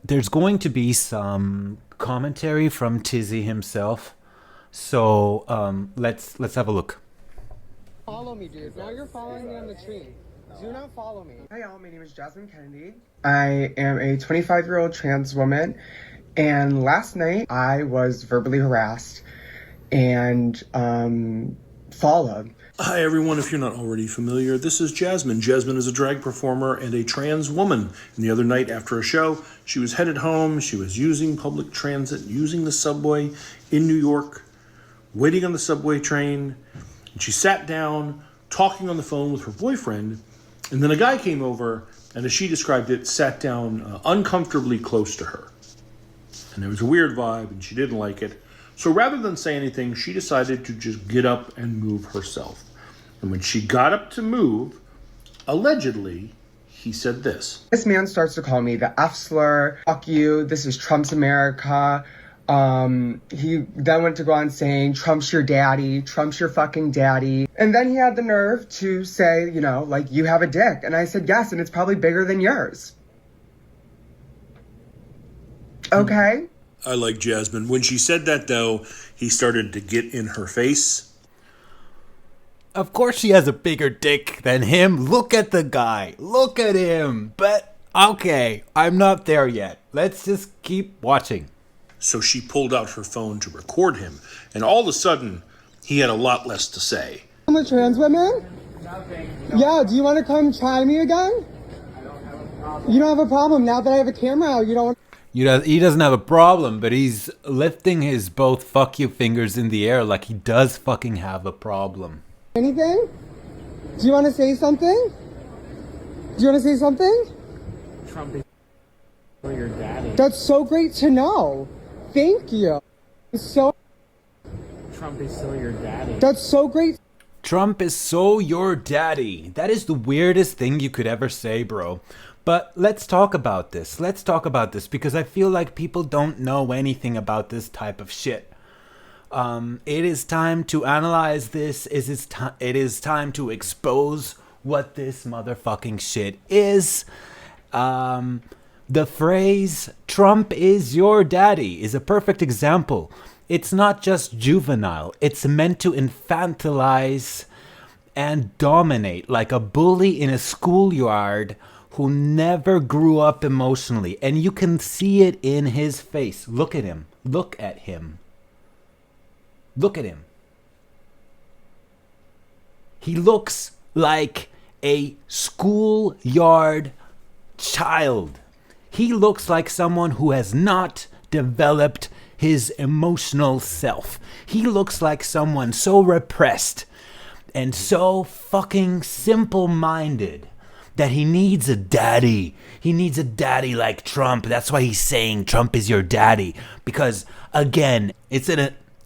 There's going to be some commentary from Tizzy himself. So let's have a look. Follow me, dude. Now you're following me on the tree. Do not follow me. Hi, y'all. My name is Jasmine Kennedy. I am a 25-year-old trans woman, and last night I was verbally harassed and followed. Hi everyone, if you're not already familiar, this is Jasmine. Jasmine is a drag performer and a trans woman. And the other night after a show, she was headed home, she was using public transit, using the subway in New York, waiting on the subway train, and she sat down, talking on the phone with her boyfriend, and then a guy came over, and as she described it, sat down uncomfortably close to her. And there was a weird vibe, and she didn't like it. So rather than say anything, she decided to just get up and move herself. And when she got up to move, allegedly, he said this. This man starts to call me the F slur, fuck you, this is Trump's America. He then went to go on saying, Trump's your daddy, Trump's your fucking daddy. And then he had the nerve to say, you know, like, you have a dick. And I said, yes, and it's probably bigger than yours. Okay? I like Jasmine. When she said that, though, he started to get in her face. Of course she has a bigger dick than him. Look at the guy. Look at him. But, okay, I'm not there yet. Let's just keep watching. So she pulled out her phone to record him. And all of a sudden, he had a lot less to say. I'm a trans woman? Yeah, do you want to come try me again? You don't have a problem. Now that I have a camera out, you don't... He doesn't have a problem, but he's lifting his both fuck you fingers in the air like he does fucking have a problem. Anything? Do you want to say something? Do you want to say something? Trump is your daddy. That's so great to know. Thank you. So... Trump is still your daddy. That's so great. Trump is so your daddy. That is the weirdest thing you could ever say, bro. But let's talk about this. Let's talk about this because I feel like people don't know anything about this type of shit. It is time to analyze this. It is time to expose what this motherfucking shit is. The phrase, Trump is your daddy, is a perfect example. It's not just juvenile. It's meant to infantilize and dominate like a bully in a schoolyard who never grew up emotionally. And you can see it in his face. Look at him. Look at him. Look at him. He looks like a schoolyard child. He looks like someone who has not developed his emotional self. He looks like someone so repressed and so fucking simple-minded that he needs a daddy. He needs a daddy like Trump. That's why he's saying Trump is your daddy. Because, again,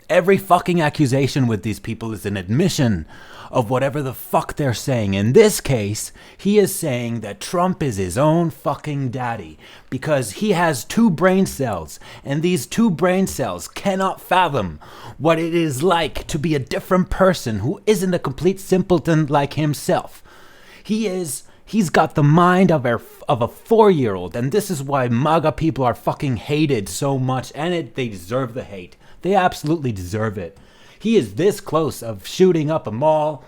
every fucking accusation with these people is an admission of whatever the fuck they're saying. In this case, he is saying that Trump is his own fucking daddy because he has two brain cells, and these two brain cells cannot fathom what it is like to be a different person who isn't a complete simpleton like himself. He's got the mind of a 4-year-old, and this is why MAGA people are fucking hated so much, and they deserve the hate. They absolutely deserve it. He is this close of shooting up a mall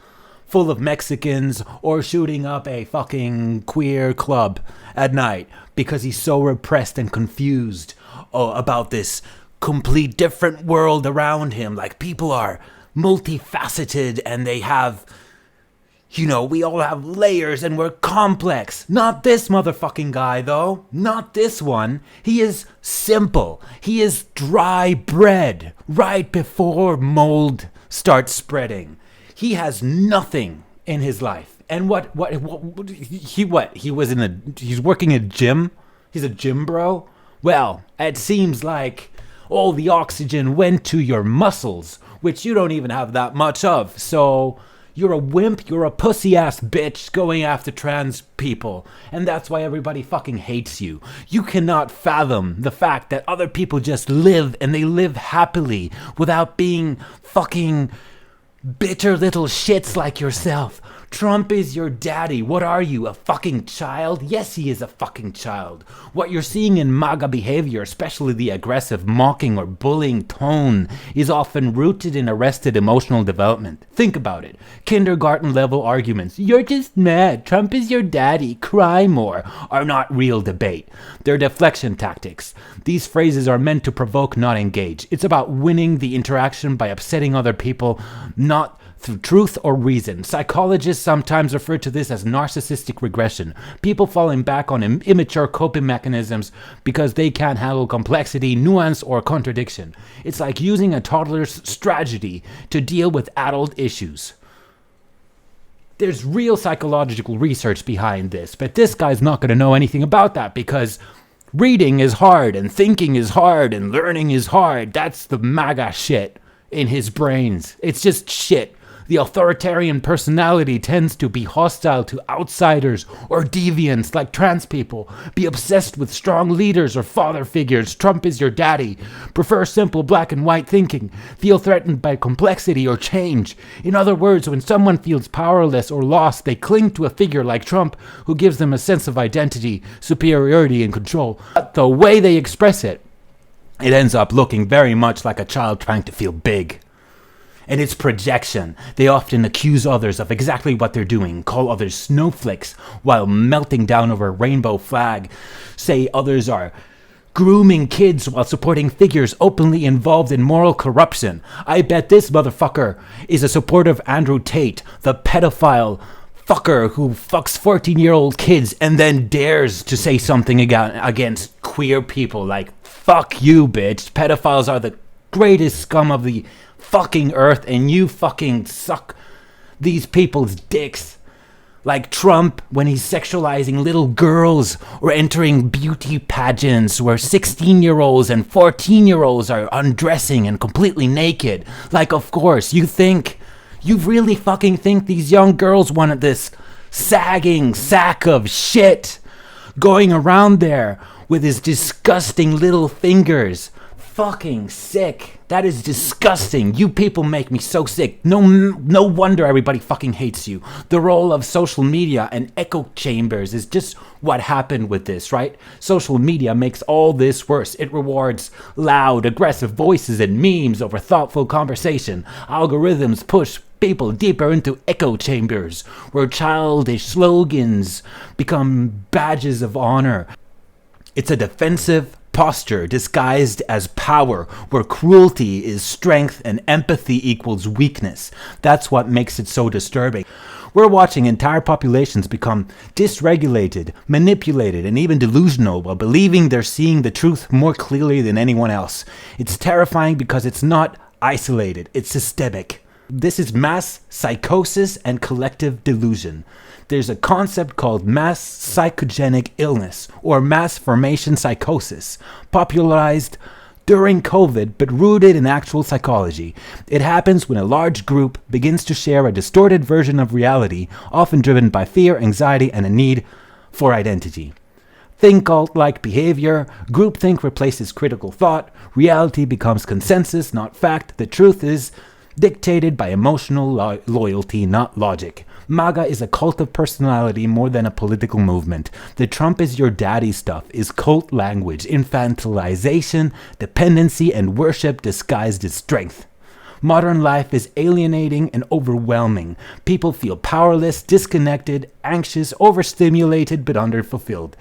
full of Mexicans or shooting up a fucking queer club at night because he's so repressed and confused about this complete different world around him. Like, people are multifaceted and they have... You know, we all have layers and we're complex. Not this motherfucking guy, though. Not this one. He is simple. He is dry bread right before mold starts spreading. He has nothing in his life. And he's working at a gym? He's a gym bro? Well, it seems like all the oxygen went to your muscles, which you don't even have that much of. So... You're a wimp, you're a pussy-ass bitch going after trans people. And that's why everybody fucking hates you. You cannot fathom the fact that other people just live and they live happily without being fucking bitter little shits like yourself. Trump is your daddy. What are you, a fucking child? Yes, he is a fucking child. What you're seeing in MAGA behavior, especially the aggressive, mocking, or bullying tone, is often rooted in arrested emotional development. Think about it. Kindergarten-level arguments, "You're just mad, Trump is your daddy, cry more," are not real debate. They're deflection tactics. These phrases are meant to provoke, not engage. It's about winning the interaction by upsetting other people, not through truth or reason. Psychologists sometimes refer to this as narcissistic regression. People falling back on immature coping mechanisms because they can't handle complexity, nuance, or contradiction. It's like using a toddler's strategy to deal with adult issues. There's real psychological research behind this, but this guy's not going to know anything about that because reading is hard and thinking is hard and learning is hard. That's the MAGA shit in his brains. It's just shit. The authoritarian personality tends to be hostile to outsiders or deviants like trans people, be obsessed with strong leaders or father figures. Trump is your daddy. Prefer simple black and white thinking. Feel threatened by complexity or change. In other words, when someone feels powerless or lost, they cling to a figure like Trump who gives them a sense of identity, superiority, and control. But the way they express it, it ends up looking very much like a child trying to feel big. And it's projection. They often accuse others of exactly what they're doing, call others snowflakes while melting down over a rainbow flag, say others are grooming kids while supporting figures openly involved in moral corruption. I bet this motherfucker is a supporter of Andrew Tate, the pedophile fucker who fucks 14-year-old kids and then dares to say something against queer people. Like, fuck you, bitch. Pedophiles are the greatest scum of the fucking earth, and you fucking suck these people's dicks. Like Trump when he's sexualizing little girls or entering beauty pageants where 16-year-olds and 14-year-olds are undressing and completely naked. Like, of course, you really fucking think these young girls wanted this sagging sack of shit going around there with his disgusting little fingers. Fucking sick. That is disgusting. You people make me so sick. No wonder everybody fucking hates you. The role of social media and echo chambers is just what happened with this, right? Social media makes all this worse. It rewards loud, aggressive voices and memes over thoughtful conversation. Algorithms push people deeper into echo chambers where childish slogans become badges of honor. It's a defensive posture disguised as power, where cruelty is strength and empathy equals weakness. That's what makes it so disturbing. We're watching entire populations become dysregulated, manipulated, and even delusional while believing they're seeing the truth more clearly than anyone else. It's terrifying because it's not isolated, it's systemic. This is mass psychosis and collective delusion. There's a concept called mass psychogenic illness or mass formation psychosis, popularized during COVID but rooted in actual psychology. It happens when a large group begins to share a distorted version of reality, often driven by fear, anxiety, and a need for identity. Think cult-like behavior, groupthink replaces critical thought, reality becomes consensus, not fact, the truth is dictated by emotional loyalty, not logic. MAGA is a cult of personality more than a political movement. The Trump is your daddy stuff is cult language, infantilization, dependency, and worship disguised as strength. Modern life is alienating and overwhelming. People feel powerless, disconnected, anxious, overstimulated, but underfulfilled.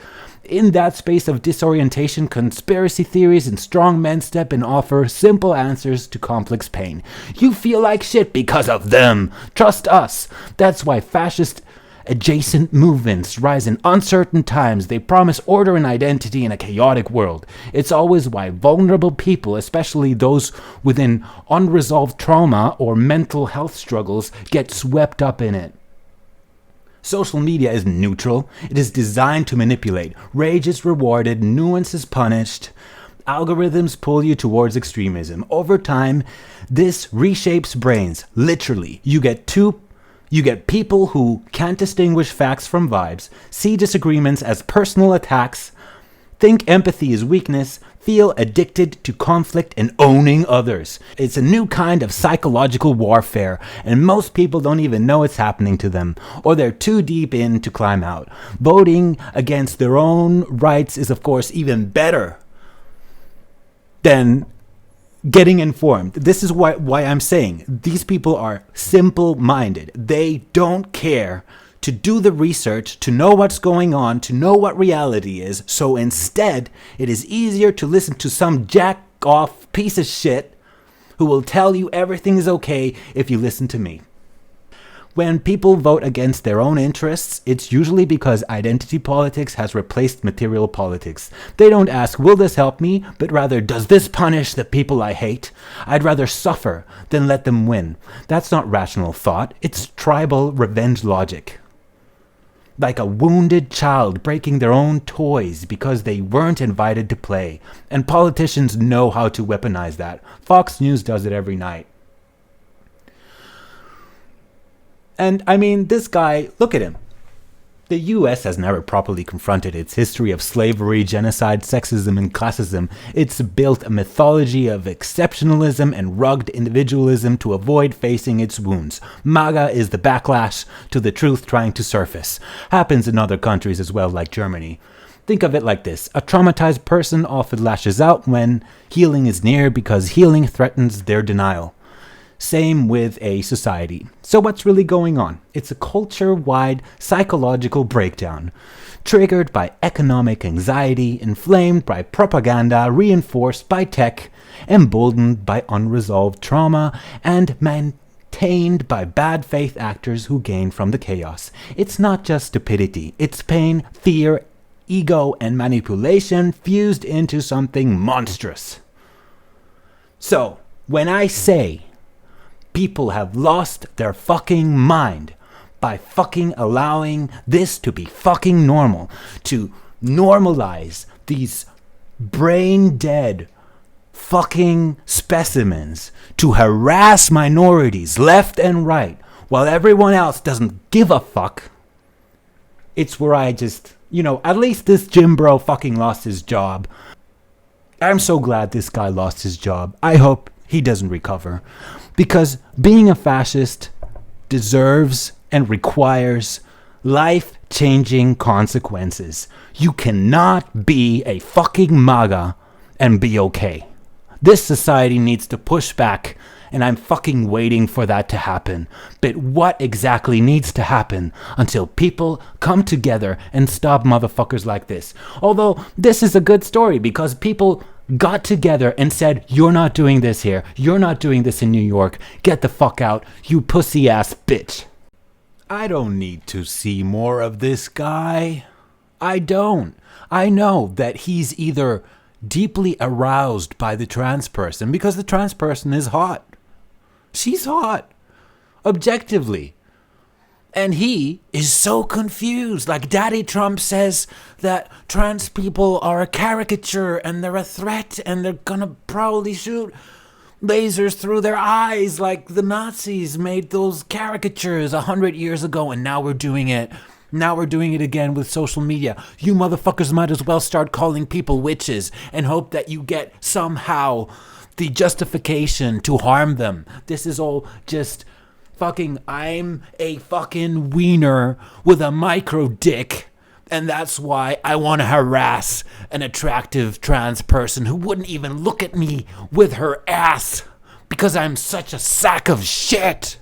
In that space of disorientation, conspiracy theories and strong men step and offer simple answers to complex pain. You feel like shit because of them. Trust us. That's why fascist adjacent movements rise in uncertain times. They promise order and identity in a chaotic world. It's always why vulnerable people, especially those within unresolved trauma or mental health struggles, get swept up in it. Social media is neutral. It is designed to manipulate. Rage is rewarded, nuance is punished. Algorithms pull you towards extremism. Over time, this reshapes brains. Literally, you get people who can't distinguish facts from vibes, see disagreements as personal attacks, think empathy is weakness, feel addicted to conflict and owning others. It's a new kind of psychological warfare, and most people don't even know it's happening to them, or they're too deep in to climb out. Voting against their own rights is, of course, even better than getting informed. This is why I'm saying these people are simple-minded. They don't care to do the research, to know what's going on, to know what reality is. So instead, it is easier to listen to some jack-off piece of shit who will tell you everything is okay if you listen to me. When people vote against their own interests, it's usually because identity politics has replaced material politics. They don't ask, will this help me? But rather, does this punish the people I hate? I'd rather suffer than let them win. That's not rational thought. It's tribal revenge logic. Like a wounded child breaking their own toys because they weren't invited to play. And politicians know how to weaponize that. Fox News does it every night. And I mean, this guy, look at him. The US has never properly confronted its history of slavery, genocide, sexism, and classism. It's built a mythology of exceptionalism and rugged individualism to avoid facing its wounds. MAGA is the backlash to the truth trying to surface. Happens in other countries as well, like Germany. Think of it like this. A traumatized person often lashes out when healing is near because healing threatens their denial. Same with a society. So what's really going on? It's a culture-wide psychological breakdown, triggered by economic anxiety, inflamed by propaganda, reinforced by tech, emboldened by unresolved trauma, and maintained by bad faith actors who gain from the chaos. It's not just stupidity. It's pain, fear, ego, and manipulation fused into something monstrous. So, when I say people have lost their fucking mind by fucking allowing this to be fucking normal, to normalize these brain-dead fucking specimens to harass minorities left and right while everyone else doesn't give a fuck. It's where I just, at least this Jim Bro fucking lost his job. I'm so glad this guy lost his job. I hope he doesn't recover. Because being a fascist deserves and requires life-changing consequences. You cannot be a fucking MAGA and be okay. This society needs to push back, and I'm fucking waiting for that to happen. But what exactly needs to happen until people come together and stop motherfuckers like this? Although this is a good story because people got together and said, you're not doing this here. You're not doing this in New York. Get the fuck out, you pussy ass bitch. I don't need to see more of this guy. I don't. I know that he's either deeply aroused by the trans person because the trans person is hot. She's hot. Objectively. And he is so confused. Like Daddy Trump says that trans people are a caricature and they're a threat and they're gonna probably shoot lasers through their eyes like the Nazis made those caricatures 100 years ago, and now we're doing it. Now we're doing it again with social media. You motherfuckers might as well start calling people witches and hope that you get somehow the justification to harm them. This is all just fucking, I'm a fucking wiener with a micro dick, and that's why I want to harass an attractive trans person who wouldn't even look at me with her ass because I'm such a sack of shit.